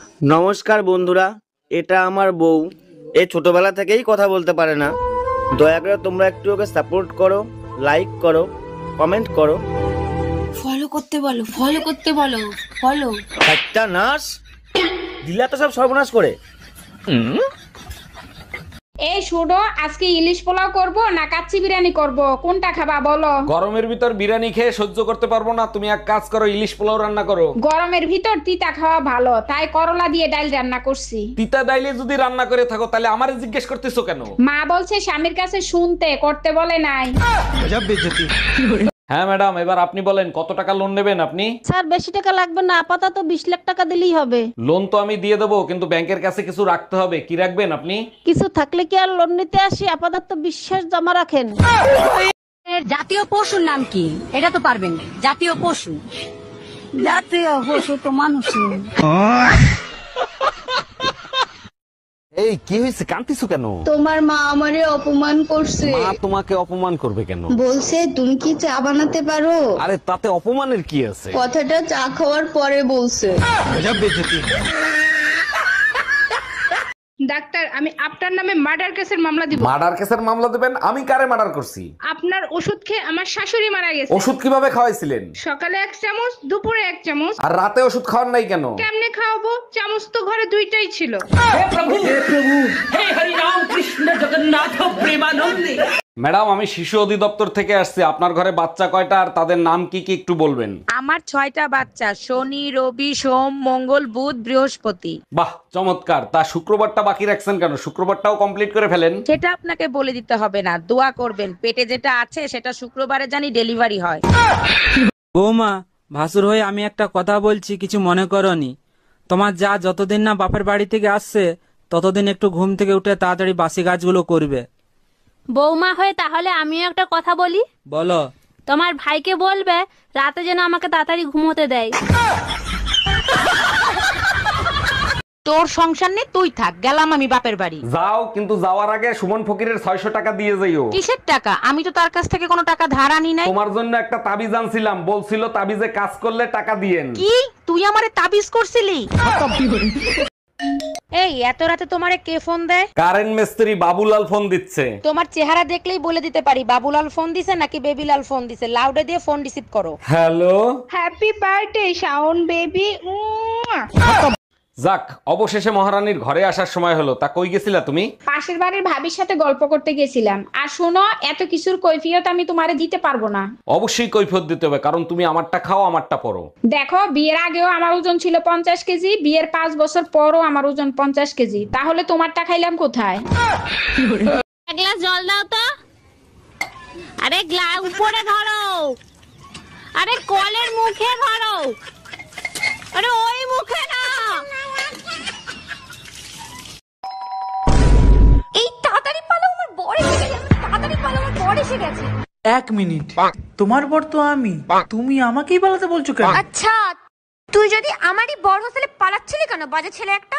নমস্কার বন্ধুরা, এটা আমার বউ। এ ছোটবেলা থেকেই কথা বলতে পারে না। দয়া করে তোমরা একটু ওকে সাপোর্ট করো, লাইক করো, কমেন্ট করো। ফলো করতে বলো, ফলো করতে বলো, ফলো। একটা নার্স দিলা তো সব সর্বনাশ করে। এই শুনো, আজকে ইলিশ পোলাও করব না কাচ্চি বিরিয়ানি করব, কোনটা খাবা বলো? গরমের ভিতর বিরিয়ানি খেয়ে সহ্য করতে পারবো না, তুমি এক কাজ করো, ইলিশ পোলাও রান্না করো। গরমের ভিতর তিতা খাওয়া ভালো, তাই করলা দিয়ে ডাল রান্না করছি। তিতা ডাইলে যদি রান্না করে থাকো তাহলে আমারে জিজ্ঞেস করতেছো কেন? মা বলছে স্বামীর কাছে শুনতে, করতে বলে নাই। হ্যাঁ ম্যাডাম, এবার আপনি বলেন কত টাকা লোন নেবেন আপনি? স্যার বেশি টাকা লাগবে না, আপাতত 20 লাখ টাকা দিলেই হবে। লোন তো আমি দিয়ে দেবো, কিন্তু ব্যাংকের কাছে কিছু রাখতে হবে। কি রাখবেন আপনি? কিছু থাকলে কি আর লোন নিতে আসি? আপাতত বিশ্বাস জমা রাখেন। জাতীয় পশুর নাম কি? এটা তো পারবেন না। জাতীয় পশু, জাতীয় পশু তো মানুষ। এই কি হয়েছে, কাঁদতেছো কেন? তোমার মা আমারে অপমান করছে। মা তোমাকে অপমান করবে কেন? বলছে তুমি কি চা বানাতে পারো। আরে তাতে অপমানের কি আছে? কথাটা চা খাওয়ার পরে বলছে। ডাক্তার, আমি আপনার নামে মার্ডার কেসের মামলা দিব। মার্ডার কেসের মামলা দেবেন? আমি কারে মার্ডার করছি? আপনার ওষুধ খেয়ে আমার শাশুড়ি মারা গেছে। ওষুধ কিভাবে খাওয়াইছিলেন? সকালে 1 চামচ, দুপুরে 1 চামচ। আর রাতে ওষুধ খাওয়ার নাই কেন? কেমনে খাওয়াবো? চামচ তো ঘরে 2টাই ছিল। ম্যাডাম, আমি শিশু অধিদপ্তর থেকে আসছি। আপনার ঘরে বাচ্চা কয়টা আর তাদের নাম কি কি একটু বলবেন? আমার 6টা বাচ্চা, শনি, রবি, সোম, মঙ্গল, বুধ, বৃহস্পতি। বাহ, চমৎকার। তা শুক্রবারটা বাকি রাখছেন কেন? শুক্রবারটাও কমপ্লিট করে ফেলেন। সেটা আপনাকে বলে দিতে হবে না, দোয়া করবেন পেটে যেটা আছে সেটা শুক্রবারে জানি ডেলিভারি হয়। বৌমা, ভাসুর হয়ে আমি একটা কথা বলছি, কিছু মনে করনি। তোমার যা যতদিন না বাপের বাড়ি থেকে আসছে ততদিন একটু ঘুম থেকে উঠে তাড়াতাড়ি বাসি কাজগুলো করবে। বৌমা হয়ে তাহলে আমিও একটা কথা বলি। বলো। তোমার ভাইকে বলবে রাতে যেন আমাকে তাড়াতাড়ি ঘুমোতে দেয়। তোর সংসার নেই, তুই থাক, গেলাম আমি বাপের বাড়ি। যাও, কিন্তু যাওয়ার আগে সুমন ফকিরের 600 টাকা দিয়ে যাইও। কিসের টাকা? আমি তো তার কাছ থেকে কোনো টাকা ধার আনি নাই। তোমার জন্য একটা তাবিজ আনছিলাম, বলছিল তাবিজে কাজ করলে টাকা দিয়েন। কি তুই আমারে তাবিজ করছিলি? এই এত রাতে তোমারে কে ফোন দেয়? কারেন্ট মিস্ত্রি বাবুলাল ফোন দিচ্ছে। তোমার চেহারা দেখলেই বলে দিতে পারি বাবুলাল ফোন দিছে নাকি বেবিলাল ফোন দিছে। লাউডে দিয়ে ফোন রিসিভ করো। Hello. Happy birthday Shaon baby. যাক, অবশেষে মহারানীর ঘরে আসার সময় হলো। তা কই গেছিলা তুমি? পাশের বাড়ির ভাবির সাথে গল্প করতে গেছিলাম। আর শোনো, এত কিছুর কৈফিয়ত আমি তোমারে দিতে পারবো না। অবশ্যই কৈফিয়ত দিতে হবে, কারণ তুমি আমারটা খাও আমারটা পরো। দেখো, বিয়ের আগেও আমার ওজন ছিল 50 কেজি, বিয়ের 5 বছর পরও আমার ওজন 50 কেজি। তাহলে তোমারটা খাইলাম কোথায়? এক গ্লাস জল দাও তো। আরে গ্লাস উপরে ধরো, আরে কলের মুখে ধরো, আরে ওই মুখে না। এই তাড়াতাড়ি পালো, আমার বর এসে গেছে। তাড়াতাড়ি পালো, আমার বর এসে গেছে। 1 মিনিট, তোমার বর তো আমি, তুমি আমাকেই পালাতে বলছো কেন? আচ্ছা, তুই যদি আমারই বর হোস্টেলে পালাচ্ছিলি কেন, বাজে ছেলে একটা?